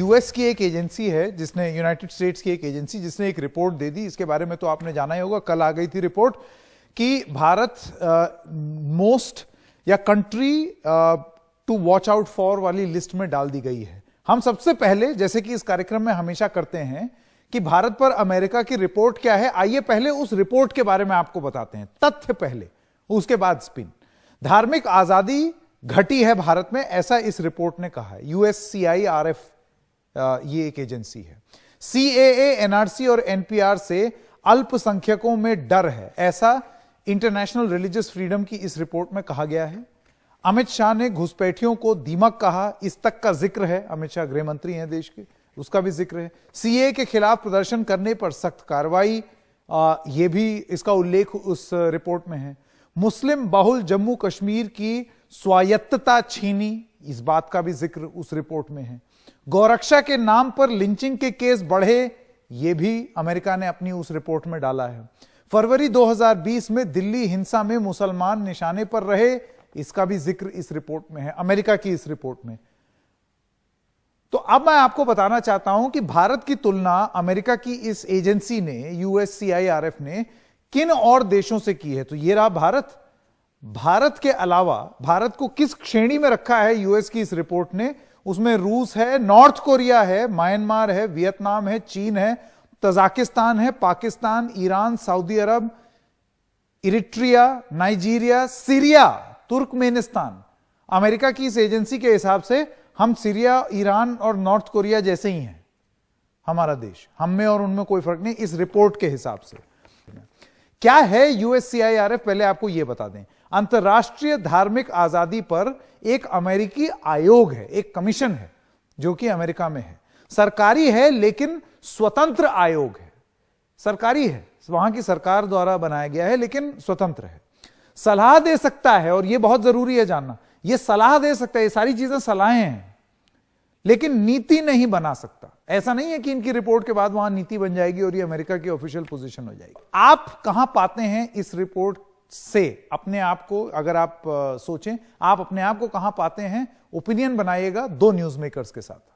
US की एक agency है जिसने, यूनाइटेड स्टेट्स की एक एजेंसी जिसने एक रिपोर्ट दे दी, इसके बारे में तो आपने जाना ही होगा, कल आ गई थी रिपोर्ट कि भारत मोस्ट या country to watch out for वाली लिस्ट में डाल दी गई है। हम सबसे पहले, जैसे कि इस कार्यक्रम में हमेशा करते हैं, कि भारत पर अमेरिका की रिपोर्ट क्या है, आइए पहले उस रिपोर्ट के बारे में आपको बताते हैं, तथ्य पहले, उसके बाद स्पिन। धार्मिक आजादी घटी है भारत में, ऐसा इस रिपोर्ट ने कहा है। USCIRF ये एक एजेंसी है। CAA, NRC और NPR से अल्पसंख्यकों में डर है, ऐसा इंटरनेशनल रिलीजियस फ्रीडम की इस रिपोर्ट में कहा गया है। अमित शाह ने घुसपैठियों को दीमक कहा, इस तक का जिक्र है। अमित शाह गृह मंत्री हैं देश के, उसका भी जिक्र है। CAA के खिलाफ प्रदर्शन करने पर सख्त कार्रवाई, यह भी इसका उल्लेख उस रिपोर्ट में है। मुस्लिम बहुल जम्मू कश्मीर की स्वायत्तता छीनी, इस बात का भी जिक्र उस रिपोर्ट में है। गौरक्षा के नाम पर लिंचिंग के केस बढ़े, यह भी अमेरिका ने अपनी उस रिपोर्ट में डाला है। फरवरी 2020 में दिल्ली हिंसा में मुसलमान निशाने पर रहे, इसका भी जिक्र इस रिपोर्ट में है, अमेरिका की इस रिपोर्ट में। तो अब मैं आपको बताना चाहता हूं कि भारत की तुलना अमेरिका की इस एजेंसी ने, USCIRF ने, किन और देशों से की है। तो ये रहा भारत। भारत के अलावा भारत को किस श्रेणी में रखा है यूएस की इस रिपोर्ट ने, उसमें रूस है, नॉर्थ कोरिया है, म्यांमार है, वियतनाम है, चीन है, तजाकिस्तान है, Pakistan, Iran, Saudi Arabia, Eritrea, Nigeria, Syria, Turkmenistan. America की इस एजेंसी के हिसाब से हम सीरिया, ईरान और नॉर्थ कोरिया जैसे ही हैं, हमारा देश, हम में और उनमें कोई फर्क नहीं इस रिपोर्ट के हिसाब से। क्या है USCIRF, पहले आपको यह बता दें। अंतर्राष्ट्रीय धार्मिक आजादी पर एक अमेरिकी आयोग है, एक कमीशन है जो कि अमेरिका में है। सरकारी है लेकिन स्वतंत्र आयोग है, सरकारी है, वहां की सरकार द्वारा बनाया गया है लेकिन स्वतंत्र है। सलाह दे सकता है, और यह बहुत जरूरी है जानना, यह सलाह दे सकता है, ये सारी चीजें सलाहें हैं, लेकिन नीति नहीं बना सकता। ऐसा नहीं है कि इनकी रिपोर्ट के बाद वहां नीति बन जाएगी और ये अमेरिका की ऑफिशियल पोजीशन हो जाएगी। आप कहां पाते हैं इस रिपोर्ट से अपने आप को, अगर आप सोचें, आप अपने आप को कहां पाते हैं, ओपिनियन बनाइएगा दो न्यूज मेकर्स के साथ।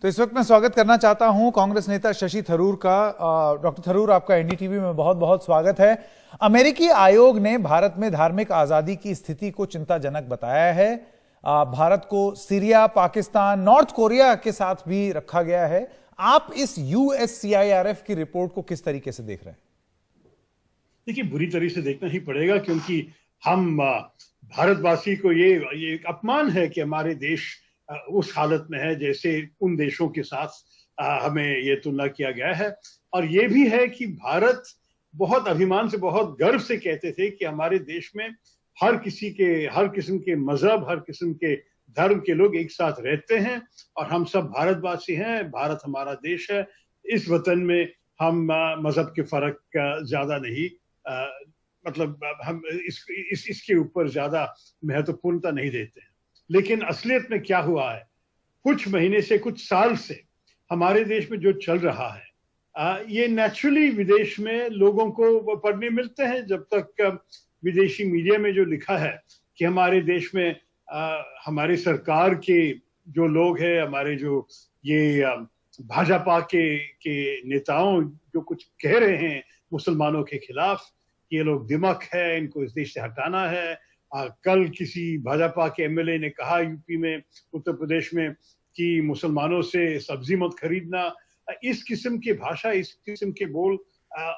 तो इस वक्त मैं स्वागत करना चाहता हूं कांग्रेस नेता शशि थरूर का। डॉक्टर थरूर, आपका NDTV में बहुत बहुत स्वागत है। अमेरिकी आयोग ने भारत में धार्मिक आजादी की स्थिति को चिंताजनक बताया है। भारत को सीरिया, पाकिस्तान, नॉर्थ कोरिया के साथ भी रखा गया है। आप इस USCIRF की रिपोर्ट को किस तरीके से देख रहे हैं? देखिए, बुरी तरह से देखना ही पड़ेगा, क्योंकि हम भारतवासी को ये अपमान है कि हमारे देश उस हालत में है जैसे उन देशों के साथ हमें ये तुलना किया गया है। और ये भी है कि भारत बहुत अभिमान से, बहुत गर्व से कहते थे कि हमारे देश में हर किस्म के मजहब, हर किस्म के धर्म के लोग एक साथ रहते हैं और हम सब भारतवासी हैं, भारत हमारा देश है। इस वतन में हम मजहब के फर्क ज्यादा नहीं, मतलब हम इसके ऊपर ज्यादा महत्वपूर्णता नहीं देते हैं। लेकिन असलियत में क्या हुआ है, कुछ महीने से, कुछ साल से हमारे देश में जो चल रहा है, ये नेचुरली विदेश में लोगों को पढ़ने मिलते हैं। जब तक विदेशी मीडिया में जो लिखा है कि हमारे देश में हमारी सरकार के जो लोग हैं, हमारे जो ये भाजपा के नेताओं जो कुछ कह रहे हैं मुसलमानों के खिलाफ, ये लोग दिमक है, इनको इस देश से हटाना है। कल किसी भाजपा के MLA ने कहा यूपी में, उत्तर प्रदेश में, कि मुसलमानों से सब्जी मत खरीदना। इस किस्म की भाषा, इस किस्म के बोल,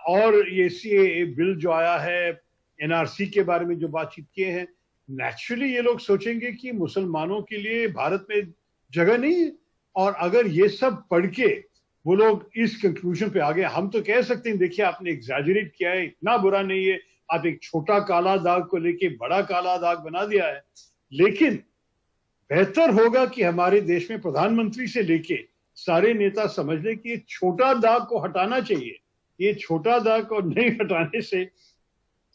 और ये CAA बिल जो आया है, NRC के बारे में जो बातचीत किए हैं, नेचुरली ये लोग सोचेंगे कि मुसलमानों के लिए भारत में जगह नहीं है। और अगर ये सब पढ़ के वो लोग इस कंक्लूजन पे आ गए, हम तो कह सकते हैं देखिए आपने एग्जैजरेट किया है, इतना बुरा नहीं है, आप एक छोटा काला दाग को लेके बड़ा काला दाग बना दिया है। लेकिन बेहतर होगा कि हमारे देश में प्रधानमंत्री से लेके सारे नेता समझ ले कि ये छोटा दाग को हटाना चाहिए। ये छोटा दाग को नहीं हटाने से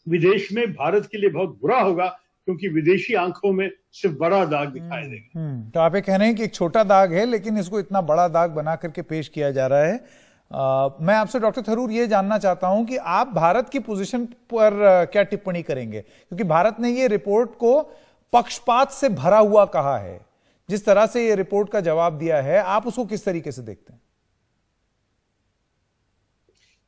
विदेश में भारत के लिए बहुत बुरा होगा, क्योंकि विदेशी आंखों में सिर्फ बड़ा दाग दिखाई देगा। तो आप ये कह रहे हैं कि एक छोटा दाग है लेकिन इसको इतना बड़ा दाग बना करके पेश किया जा रहा है। मैं आपसे डॉक्टर थरूर ये जानना चाहता हूं कि आप भारत की पोजीशन पर क्या टिप्पणी करेंगे, क्योंकि भारत ने ये रिपोर्ट को पक्षपात से भरा हुआ कहा है। जिस तरह से ये रिपोर्ट का जवाब दिया है, आप उसको किस तरीके से देखते हैं?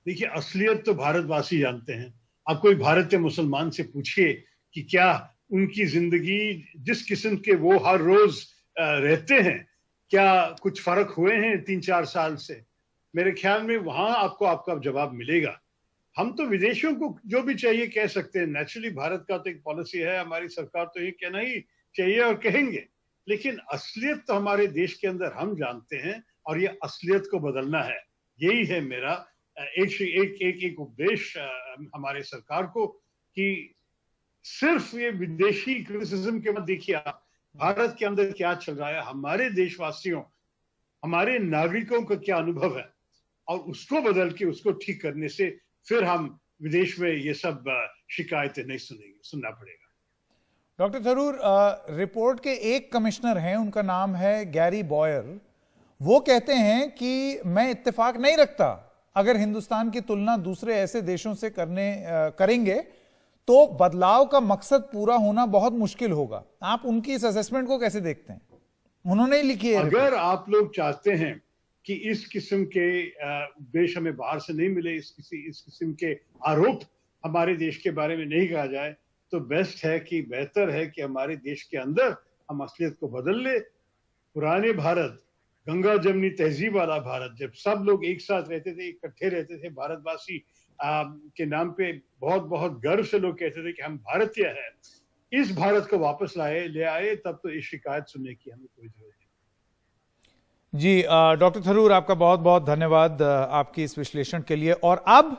देखिए, असलियत तो भारतवासी जानते हैं। आप कोई भारतीय मुसलमान से पूछिए कि क्या उनकी जिंदगी जिस किस्म के वो हर रोज रहते हैं, क्या कुछ फर्क हुए हैं 3-4 साल से? मेरे ख्याल में वहां आपको आपका जवाब मिलेगा। हम तो विदेशियों को जो भी चाहिए कह सकते हैं। नेचुरली भारत का तो एक पॉलिसी है, हमारी सरकार तो ये कहना ही चाहिए और कहेंगे, लेकिन असलियत तो हमारे देश के अंदर हम जानते हैं और ये असलियत को बदलना है। यही है मेरा एक उपदेश हमारे सरकार को कि सिर्फ ये विदेशी क्रिटिसिज्म के मत देखिए आप, भारत के अंदर क्या चल रहा है, हमारे देशवासियों, हमारे नागरिकों का क्या अनुभव है, और उसको बदल के उसको ठीक करने से फिर हम विदेश में ये सब शिकायतें नहीं सुनेंगे, सुनना पड़ेगा। डॉक्टर थरूर, रिपोर्ट के एक कमिश्नर हैं, उनका नाम है गैरी बॉयर। वो कहते हैं कि मैं इत्तेफाक नहीं रखता अगर हिंदुस्तान की तुलना दूसरे ऐसे देशों से करेंगे तो बदलाव का मकसद पूरा होना बहुत मुश्किल होगा। आप उनकी इस असेसमेंट को कैसे देखते हैं? उन्होंने लिखी है, अगर आप लोग चाहते हैं कि इस किस्म के देश हमें बाहर से नहीं मिले, इस किस्म के आरोप हमारे देश के बारे में नहीं कहा जाए, तो बेहतर है कि हमारे देश के अंदर हम असलियत को बदल ले। पुराने भारत, गंगा जमनी तहजीब वाला भारत, जब सब लोग एक साथ रहते थे, इकट्ठे रहते थे, भारतवासी के नाम पे बहुत बहुत गर्व से लोग कहते थे कि हम भारतीय हैं, इस भारत को वापस ले आए, तब तो इस शिकायत सुनने की हमें कोई जरूरत नहीं। जी, डॉक्टर थरूर, आपका बहुत बहुत धन्यवाद आपकी इस विश्लेषण के लिए। और अब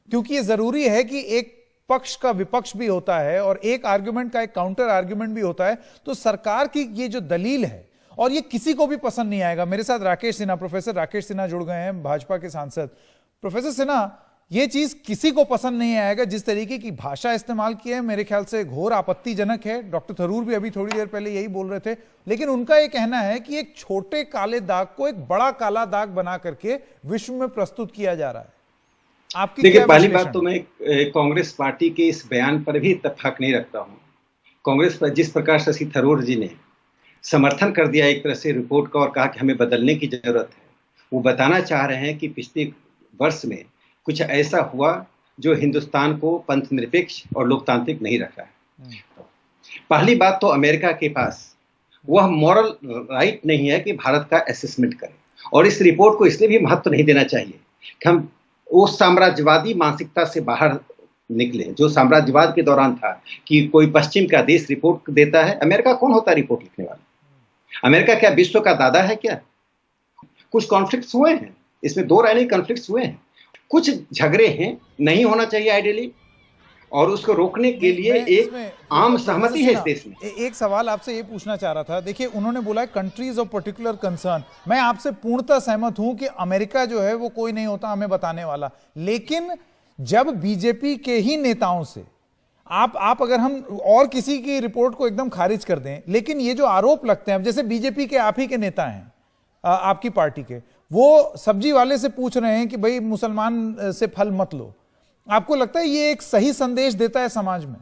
क्योंकि ये जरूरी है कि एक पक्ष का विपक्ष भी होता है और एक आर्गुमेंट का एक काउंटर आर्गुमेंट भी होता है, तो सरकार की ये जो दलील है, और ये किसी को भी पसंद नहीं आएगा। मेरे साथ राकेश सिन्हा, प्रोफेसर राकेश सिन्हा जुड़ गए हैं, भाजपा के सांसद। प्रोफेसर सिन्हा, ये चीज किसी को पसंद नहीं आएगा जिस तरीके की भाषा इस्तेमाल की है, मेरे ख्याल से घोर आपत्तिजनक है। डॉक्टर थरूर भी अभी थोड़ी देर पहले यही बोल रहे थे, लेकिन उनका ये कहना है कि एक छोटे काले दाग को एक बड़ा काला दाग बना करके विश्व में प्रस्तुत किया जा रहा है। आपकी देखिए, पहली बात तो मैं कांग्रेस पार्टी के इस बयान पर भी इत्तेफाक नहीं रखता हूं। कांग्रेस पर जिस प्रकार शशि थरूर जी ने समर्थन कर दिया एक तरह से रिपोर्ट का और कहा कि हमें बदलने की जरूरत है, वो बताना चाह रहे हैं कि पिछले वर्ष में कुछ ऐसा हुआ जो हिंदुस्तान को पंथ निरपेक्ष और लोकतांत्रिक नहीं रखा है। पहली बात तो अमेरिका के पास वह मॉरल राइट नहीं है कि भारत का असेसमेंट करे, और इस रिपोर्ट को इसलिए भी महत्व नहीं देना चाहिए कि हम उस साम्राज्यवादी मानसिकता से बाहर निकले जो साम्राज्यवाद के दौरान था कि कोई पश्चिम का देश रिपोर्ट देता है। अमेरिका कौन होता है रिपोर्ट लिखने वाला? अमेरिका क्या विश्व का दादा है क्या? कुछ कॉन्फ्लिक्ट्स हुए हैं, इसमें दो राय नहीं, कॉन्फ्लिक्ट्स हुए हैं, कुछ झगड़े हैं, नहीं होना चाहिए आइडियली, और उसको रोकने के लिए एक आम सहमति है इस देश में। एक सवाल आपसे ये पूछना चाह रहा था। देखिए, उन्होंने बोला कंट्रीज ऑफ पर्टिकुलर कंसर्न, मैं आपसे पूर्णतः सहमत हूं कि अमेरिका जो है वो कोई नहीं होता हमें बताने वाला, लेकिन जब बीजेपी के ही नेताओं से आप अगर हम और किसी की रिपोर्ट को एकदम खारिज कर दें, लेकिन ये जो आरोप लगते हैं, जैसे बीजेपी के आप ही के नेता हैं आपकी पार्टी के, वो सब्जी वाले से पूछ रहे हैं कि भाई मुसलमान से फल मत लो, आपको लगता है ये एक सही संदेश देता है समाज में?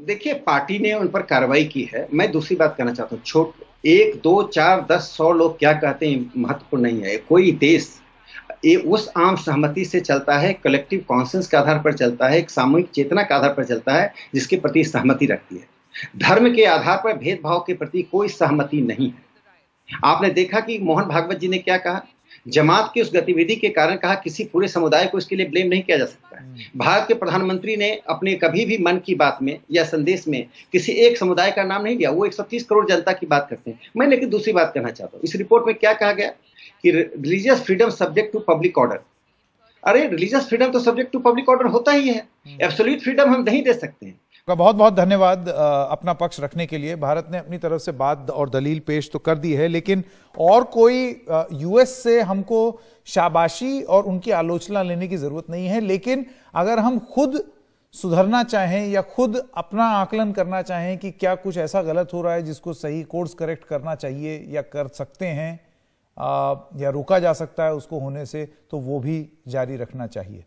देखिए, पार्टी ने उन पर कार्रवाई की है। मैं दूसरी बात कहना चाहता हूँ, 1, 2, 4, 10, 100 लोग क्या कहते हैं महत्वपूर्ण नहीं है। कोई देश उस आम सहमति से चलता है, कलेक्टिव कॉन्सेंस के आधार पर चलता है, एक सामूहिक चेतना के आधार पर चलता है जिसके प्रति सहमति रखती है। धर्म के आधार पर भेदभाव के प्रति कोई सहमति नहीं है। आपने देखा कि मोहन भागवत जी ने क्या कहा, जमात की उस गतिविधि के कारण कहा किसी पूरे समुदाय को इसके लिए ब्लेम नहीं किया जा सकता है। भारत के प्रधानमंत्री ने अपने कभी भी मन की बात में या संदेश में किसी एक समुदाय का नाम नहीं लिया, वो 130 करोड़ जनता की बात करते हैं। मैं लेकिन दूसरी बात कहना चाहता हूँ, इस रिपोर्ट में क्या कहा गया कि religious freedom subject to public order. अरे, रिलीजियस फ्रीडम तो सब्जेक्ट टू पब्लिक ऑर्डर होता ही है, एब्सोल्यूट फ्रीडम हम नहीं दे सकते हैं। बहुत बहुत धन्यवाद अपना पक्ष रखने के लिए। भारत ने अपनी तरफ से बात और दलील पेश तो कर दी है, लेकिन और कोई यूएस से हमको शाबाशी और उनकी आलोचना लेने की जरूरत नहीं है। लेकिन अगर हम खुद सुधरना चाहें या खुद अपना आकलन करना चाहें कि क्या कुछ ऐसा गलत हो रहा है जिसको सही कोर्स करेक्ट करना चाहिए या कर सकते हैं या रोका जा सकता है उसको होने से, तो वो भी जारी रखना चाहिए।